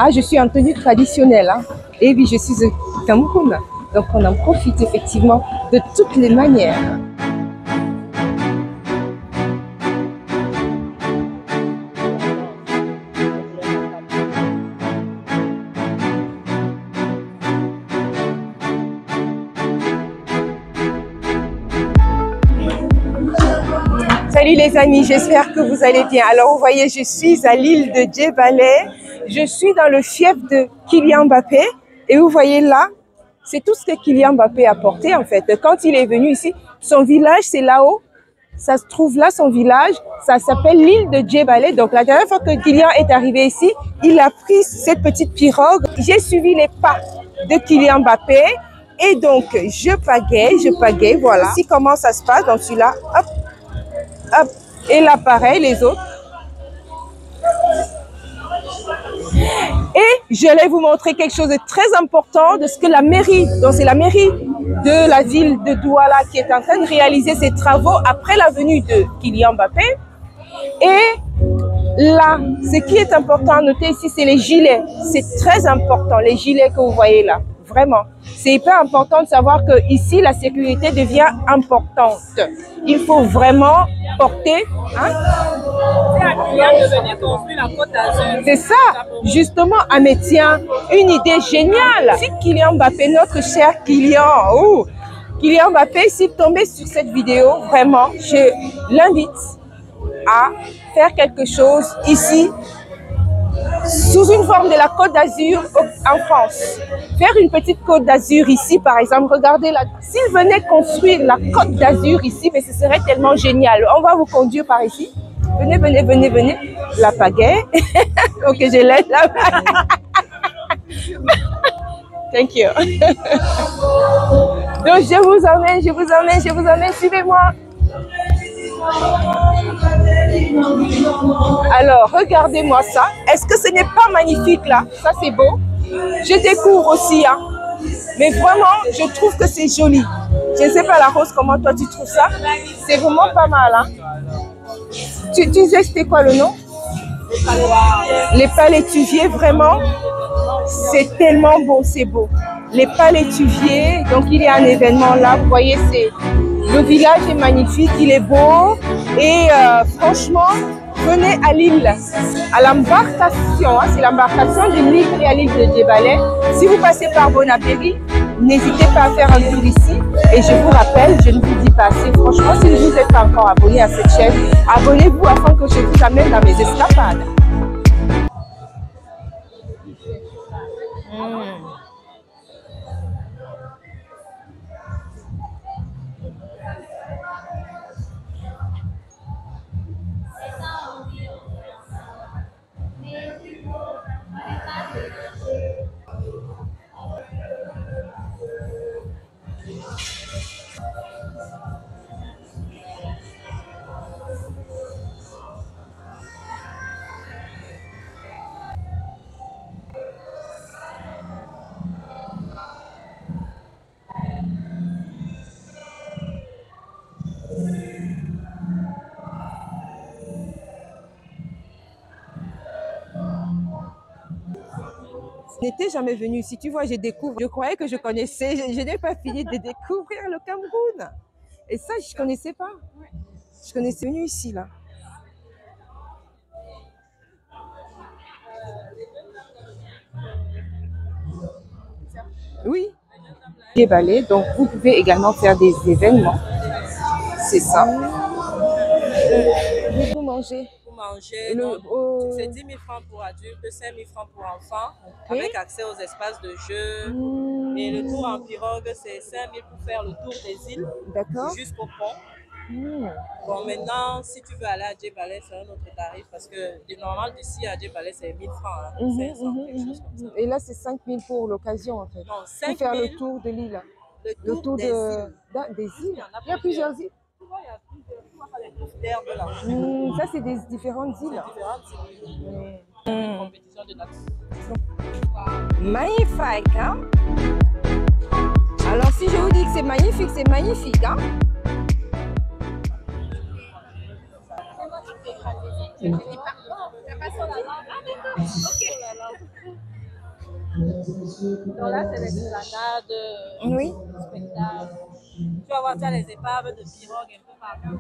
Ah, je suis en tenue traditionnelle. Hein. Et oui, je suis au Cameroun. Donc, on en profite effectivement de toutes les manières. Salut les amis, j'espère que vous allez bien. Alors vous voyez, je suis à l'île de Djebbaleh. Je suis dans le fief de Kylian Mbappé. Et vous voyez là, c'est tout ce que Kylian Mbappé a porté en fait. Quand il est venu ici, son village c'est là-haut. Ça se trouve là, son village. Ça s'appelle l'île de Djebbaleh. Donc la dernière fois que Kylian est arrivé ici, il a pris cette petite pirogue. J'ai suivi les pas de Kylian Mbappé. Et donc, je pagaie, voilà. Ici, comment ça se passe? Donc celui-là, hop. Hop. Et là, pareil, les autres. Et je vais vous montrer quelque chose de très important de ce que la mairie, donc c'est la mairie de la ville de Douala qui est en train de réaliser ses travaux après la venue de Kylian Mbappé. Et là, ce qui est important à noter ici, c'est les gilets. C'est très important, les gilets que vous voyez là. Vraiment. C'est hyper important de savoir que ici, la sécurité devient importante. Il faut vraiment porter. Hein? C'est ça, justement, ah mais tiens, une idée géniale. Si Kylian Mbappé, notre cher Kylian, Kylian Mbappé, s'il tombait sur cette vidéo, vraiment, je l'invite à faire quelque chose ici, sous une forme de la Côte d'Azur en France. Faire une petite Côte d'Azur ici, par exemple. Regardez là. S'ils venaient construire la Côte d'Azur ici, mais ce serait tellement génial. On va vous conduire par ici. Venez, venez, venez, venez. La pagaie. Ok, je l'aide là. Thank you. Donc, je vous emmène. Suivez-moi. Alors, regardez-moi ça. Est-ce que ce n'est pas magnifique là? Ça, c'est beau. Je découvre aussi. Hein. Mais vraiment, je trouve que c'est joli. Je ne sais pas, la Rose, comment toi tu trouves ça? C'est vraiment pas mal. Hein. Tu disais, c'était quoi le nom? Les palétuviers, vraiment. C'est tellement beau, c'est beau. Les palétuviers, donc il y a un événement là. Vous voyez, c'est... Le village est magnifique, il est beau et franchement, venez à l'île, à l'embarcation, hein, c'est l'embarcation de l'île et à l'île de Djebbaleh. Si vous passez par Bonapéry, n'hésitez pas à faire un tour ici. Et je vous rappelle, je ne vous dis pas assez, franchement, si vous n'êtes pas encore abonné à cette chaîne, abonnez-vous afin que je vous amène dans mes escapades. Je n'étais jamais venue ici. Tu vois, je découvre. Je croyais que je connaissais. Je n'ai pas fini de découvrir le Cameroun. Et ça, je ne connaissais pas. Je connaissais venu ici, là. Oui. Djebbaleh, donc vous pouvez également faire des événements. C'est ça. Vous mangez. Manger, c'est 10 000 francs pour adultes, 5 000 francs pour enfants, avec accès aux espaces de jeu. Et le tour en pirogue, c'est 5 000 pour faire le tour des îles jusqu'au pont. Bon, maintenant, si tu veux aller à Djebbaleh, c'est un autre tarif parce que normalement, d'ici à Djebbaleh, c'est 1 000 francs, hein, 500, quelque chose comme ça. Et là, c'est 5 000 pour l'occasion, en fait. Non, 5 000 pour faire le tour de l'île. Le tour des îles. Des îles. Il y a plusieurs îles. Ça, c'est des différentes îles. Compétition de nature. Magnifique, hein? Alors, si je vous dis que c'est magnifique, hein? Donc là, c'est l'esplanade. Oui. Spectacle. Tu vas voir, tu as les épaves de pirogue un peu partout.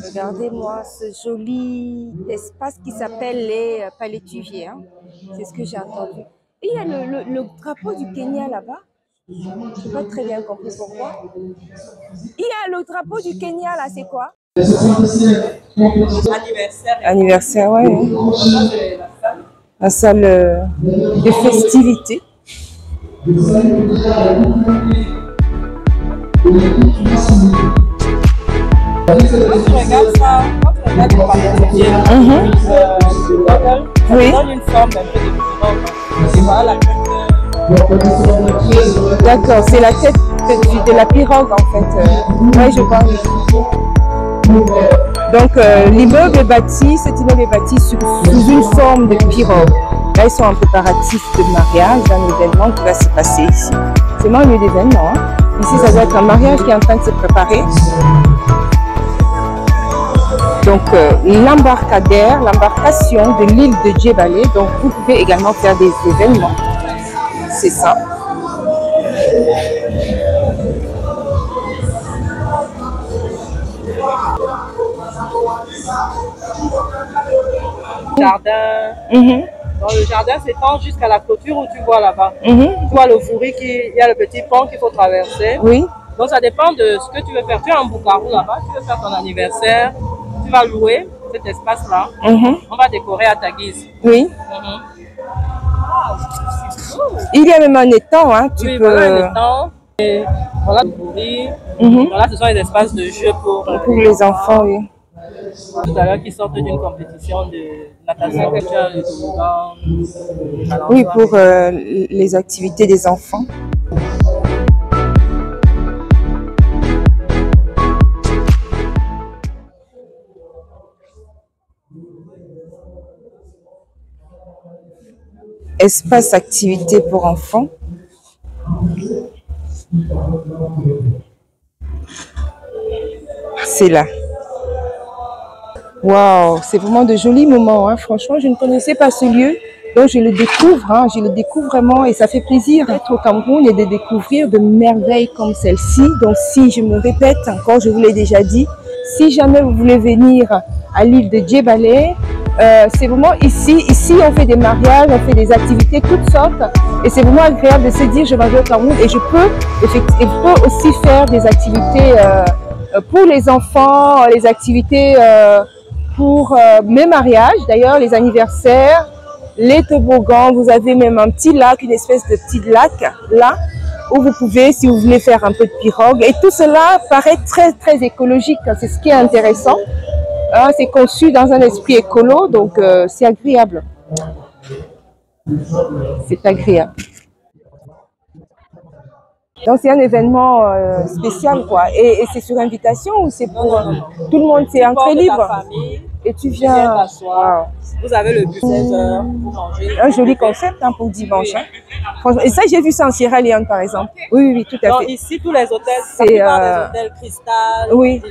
Regardez-moi ce joli espace qui s'appelle les palétuviers. Hein. C'est ce que j'ai entendu. Et il y a le drapeau du Kenya là-bas. Je n'ai pas très bien compris pourquoi. Il y a le drapeau du Kenya là, c'est quoi? Anniversaire. Anniversaire, ouais. La salle de festivités. Quand tu regardes ça, quand tu regardes le palétuvier, oui. donne une forme un peu de pirogue. Et voilà la D'accord, c'est la tête de la pirogue en fait. Oui, je vois. Donc l'immeuble est bâti, cet immeuble est bâti sous une forme de pirogue. Là, ils sont en préparatif de mariage, un événement qui va se passer ici. C'est vraiment un lieu d'événement. Hein. Ici, ça doit être un mariage qui est en train de se préparer. Donc l'embarcadère, l'embarcation de l'île de Djebale. Donc vous pouvez également faire des événements. C'est ça. Jardin. Donc le jardin s'étend jusqu'à la clôture où tu vois là-bas. Tu vois le fourri, il y a le petit pont qu'il faut traverser. Oui. Donc ça dépend de ce que tu veux faire. Tu as un boucarou là-bas, tu veux faire ton anniversaire, tu vas louer cet espace-là. On va décorer à ta guise. Oui. Il y a même un étang, hein. Tu peux... voilà un étang. Et voilà le fourri. Voilà, ce sont les espaces de jeu pour les enfants, oui. Tout à l'heure qui sortent d'une compétition de natation culturelle de toboggan. Oui, pour les activités des enfants. Espace activité pour enfants. C'est là. Waouh, c'est vraiment de jolis moments. Hein. Franchement, je ne connaissais pas ce lieu. Donc, je le découvre. Hein. Je le découvre vraiment et ça fait plaisir d'être au Cameroun et de découvrir de merveilles comme celle-ci. Donc, si je me répète encore, je vous l'ai déjà dit, si jamais vous voulez venir à l'île de Djebale, c'est vraiment ici. Ici, on fait des mariages, on fait des activités toutes sortes. Et c'est vraiment agréable de se dire, je vais au Cameroun et je peux aussi faire des activités pour les enfants, les activités pour mes mariages, d'ailleurs, les anniversaires, les toboggans. Vous avez même un petit lac, une espèce de petit lac là, où vous pouvez, si vous voulez faire un peu de pirogue. Et tout cela paraît très, très écologique. C'est ce qui est intéressant. Hein, c'est conçu dans un esprit écolo, donc c'est agréable. C'est agréable. Donc c'est un événement spécial quoi. Et c'est sur invitation ou c'est pour tout le monde, c'est entrée libre? Et tu viens t'asseoir. Vous avez le but 16h pour manger. Un joli concept hein, pour dimanche. Hein. Franchement, et ça j'ai vu ça en Sierra Leone par exemple. Oui, tout à fait. Donc ici tous les hôtels, c'est des hôtels Cristal, oui.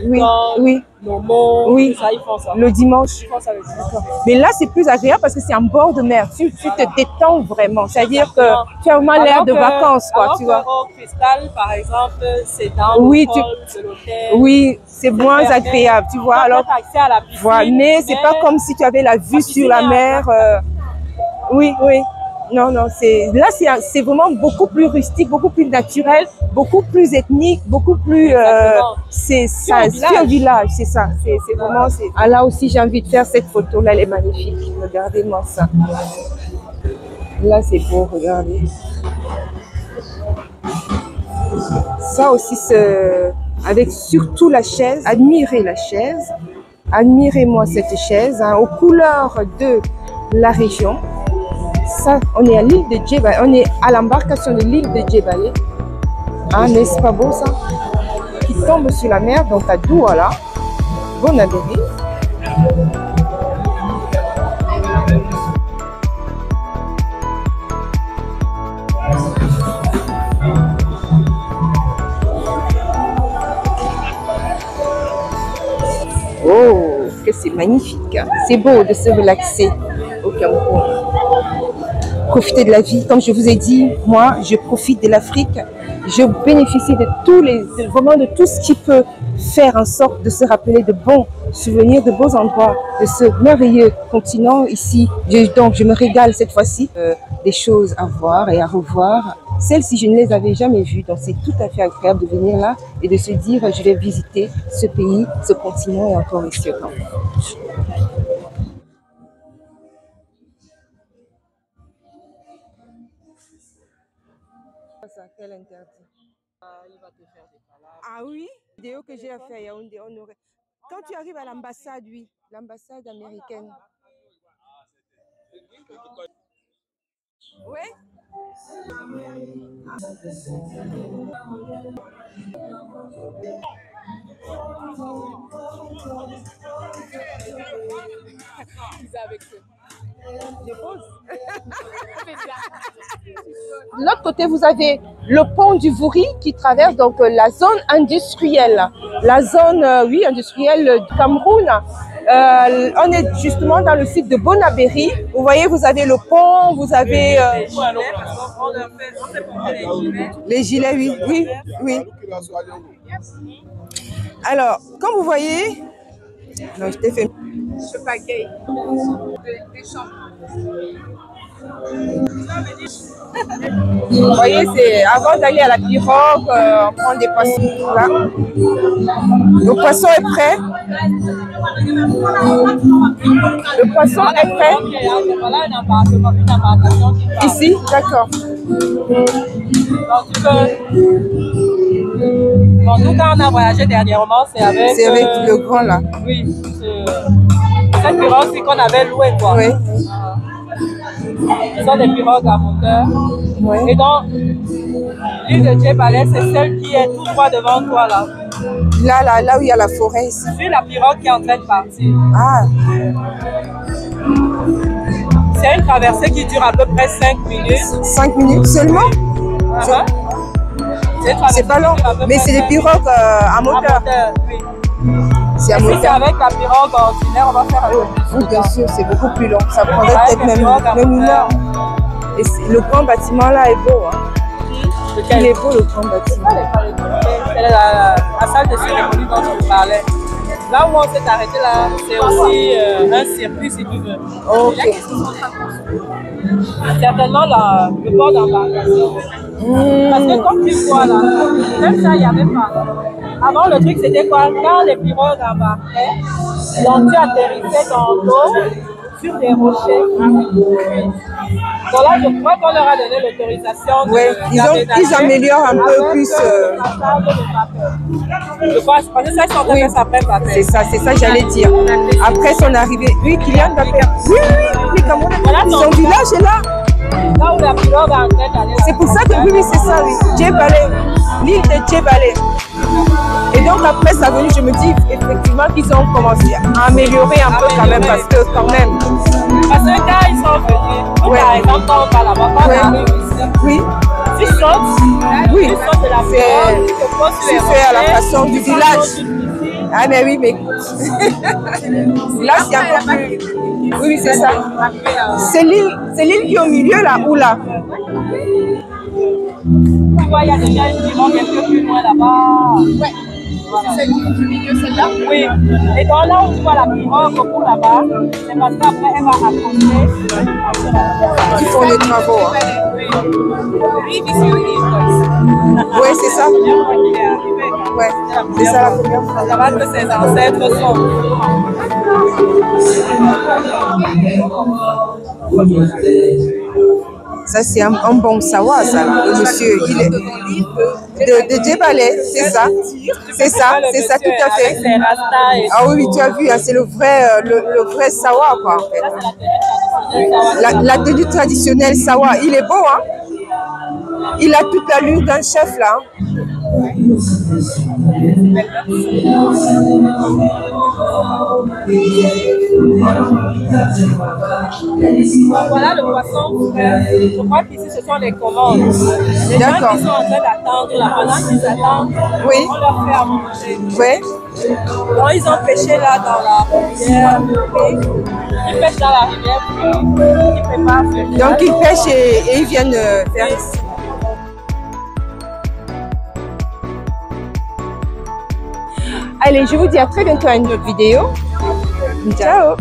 Nomo, oui. Ça, ils font ça. Le dimanche. Ils font ça le dimanche. Mais là c'est plus agréable parce que c'est en bord de mer. Tu te détends vraiment. C'est-à-dire que tu as vraiment l'air de vacances quoi. Tu vois. Au Cristal par exemple, c'est dans le hall de l'hôtel. Oui, c'est moins agréable, tu vois. Alors, accès à la piscine, voilà, mais c'est pas comme si tu avais la vue sur la mer. Oui. Non, là c'est vraiment beaucoup plus rustique, beaucoup plus naturel, beaucoup plus ethnique, beaucoup plus. C'est un village, c'est ça. C'est vraiment. Ah là aussi j'ai envie de faire cette photo là, elle est magnifique. Regardez-moi ça. Là c'est beau, regardez. Ça aussi avec surtout la chaise, admirez la chaise, admirez-moi cette chaise hein, aux couleurs de la région. Ça, on est à l'île de Djebale, on est à l'embarcation de l'île de Djebale. Ah, n'est-ce pas beau ça? Qui tombe sur la mer, donc à Douala. Bon appétit. que c'est magnifique. C'est beau de se relaxer au Cameroun. Profiter de la vie. Comme je vous ai dit, moi, je profite de l'Afrique. Je bénéficie vraiment de tout ce qui peut faire en sorte de se rappeler de bons souvenirs, de beaux endroits, de ce merveilleux continent ici. Donc, je me régale cette fois-ci. Des choses à voir et à revoir. Celles-ci, je ne les avais jamais vues. Donc, c'est tout à fait agréable de venir là et de se dire, je vais visiter ce pays, ce continent et encore ici au Cameroun. Quel interdit. Il va te faire des palabres. Ah oui? Vidéo que j'ai à faire à Yaoundé, on aurait... Quand tu arrives à l'ambassade, oui, l'ambassade américaine. Oui? De l'autre côté, vous avez le pont du Vouri qui traverse donc la zone industrielle. La zone, oui, industrielle du Cameroun. On est justement dans le site de Bonabéry. Vous voyez, vous avez le pont, vous avez... les gilets, oui, oui, oui. Alors, comme vous voyez... Non, je t'ai fait... Je pagaille. Des champs. Vous voyez, c'est avant d'aller à la pirogue, on prend des poissons. Là. Le poisson est prêt. Le poisson est prêt. Ici, d'accord. En tout cas, on a voyagé dernièrement, c'est avec le grand là. Oui, cette pirogue, c'est qu'on avait loué quoi. Oui. Ce sont des pirogues à moteur. Oui. Et donc, l'île de Djebale, c'est celle qui est tout droit devant toi là. Là où il y a la forêt ici. C'est la pirogue qui est en train de partir. Ah. C'est une traversée qui dure à peu près 5 minutes. 5 minutes seulement? C'est pas long, mais c'est des pirogues à moteur. Oui. C'est à moteur. Si c'est avec la pirogue ordinaire, on va faire un peu plus. Oui, bien sûr, c'est beaucoup plus long. Ça prendrait peut-être même 1 heure. Et le grand bâtiment là est beau. Hein. Il est beau le grand bâtiment. C'est la salle de cérémonie dont je vous parlais. Là où on s'est arrêté là, c'est aussi un circuit si tu veux. Ok. Certainement le port d'embarcation. Parce que comme tu vois là, même ça il n'y avait pas. Avant le truc c'était quoi? Quand les pirogues embarquaient, donc tu atterrissais dans l'eau sur des rochers. Donc là je crois qu'on leur a donné l'autorisation. Oui, ils améliorent un peu plus. Je crois, parce que ça ils sont en train de faire ça après. C'est ça j'allais dire. Après son arrivée, oui, Kylian Mbappé. Oui, Cameroun. Son village est là. Là où la pirogue est en train d'aller. C'est pour ça que oui, c'est ça, oui. Djebale, l'île de Djebale. Et donc après sa venue, je me dis effectivement qu'ils ont commencé à améliorer un peu quand même, parce que quand même. Parce que quand ils sont venus, par exemple, quand on va là-bas, quand on arrive ici, oui. Tu sautes, oui. Tu sautes de la pirogue, tu te poses sur les rochers, à la façon du village. Ah mais oui, mais là c'est un peu plus... Oui, c'est ça. C'est l'île qui est au milieu là, ou là? Tu vois, il y a déjà une pirogue un peu plus loin là-bas. Ouais. Voilà. C'est celle qui est au milieu, celle-là? Oui. Et donc là où tu vois la pirogue au bout là-bas, c'est parce qu'après elle va accrocher. Ils font les travaux. Hein. Oui, oui, c'est ça. Ouais, c'est ça la première fois. Ça va que ses ancêtres sont. Ça, c'est un bon sawa, ça, là. Le monsieur, il est de Djebale, c'est ça. C'est ça, tout à fait. Ah oui, tu as vu, hein, c'est le vrai sawa, quoi, en fait. La tenue traditionnelle sawa, il est beau, hein. Il a toute l'allure d'un chef, là. Voilà le poisson. Je crois qu'ici ce sont les commandes. Les gens qui sont en train d'attendre là, pendant qu'ils attendent, on leur fait à manger. Oui. Donc, ils ont pêché là dans la rivière. Ils pêchent dans la rivière, ils préparent. Donc, ils pêchent et ils viennent faire ici. Allez, je vous dis à très bientôt à une autre vidéo. Ciao!